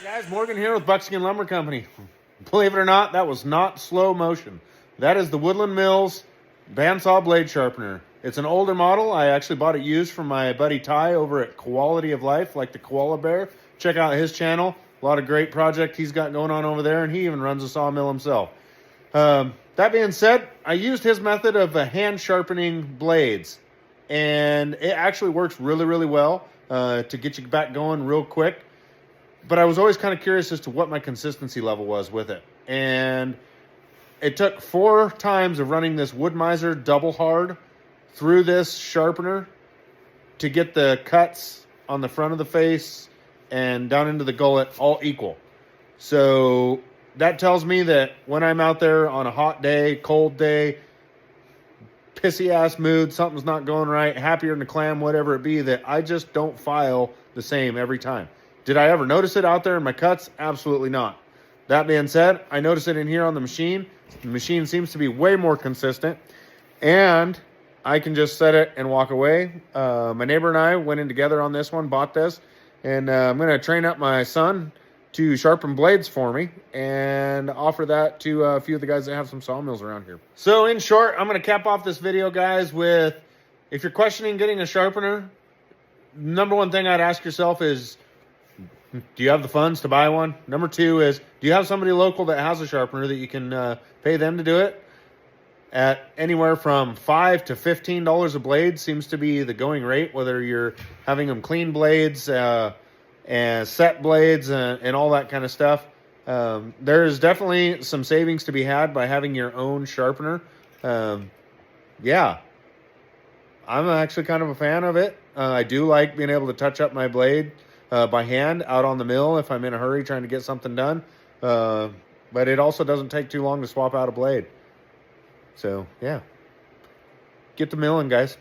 Guys, Morgan here with Buckskin Lumber Company. Believe it or not, that was not slow motion. That is the Woodland Mills bandsaw blade sharpener. It's an older model. I actually bought it used from my buddy Ty over at Quality of Life, like the Koala Bear. Check out his channel. A lot of great project he's got going on over there, and he even runs a sawmill himself. That being said, I used his method of hand sharpening blades, and it actually works really, really well to get you back going real quick. But I was always kind of curious as to what my consistency level was with it. And it took 4 times of running this Woodmizer double hard through this sharpener to get the cuts on the front of the face and down into the gullet all equal. So that tells me that when I'm out there on a hot day, cold day, pissy ass mood, something's not going right, happier than a clam, whatever it be, that I just don't file the same every time. Did I ever notice it out there in my cuts? Absolutely not. That being said, I notice it in here on the machine. The machine seems to be way more consistent, and I can just set it and walk away. My neighbor and I went in together on this one, bought this, and I'm going to train up my son to sharpen blades for me and offer that to a few of the guys that have some sawmills around here. So in short, I'm going to cap off this video, guys, with if you're questioning getting a sharpener, number one thing I'd ask yourself is, do you have the funds to buy one? Number 2 is, do you have somebody local that has a sharpener that you can pay them to do it? At anywhere from $5 to $15 a blade seems to be the going rate, whether you're having them clean blades and set blades and all that kind of stuff. There's definitely some savings to be had by having your own sharpener. Yeah, I'm actually kind of a fan of it. I do like being able to touch up my blade by hand out on the mill if I'm in a hurry trying to get something done. But it also doesn't take too long to swap out a blade. So, yeah. Get the milling, guys.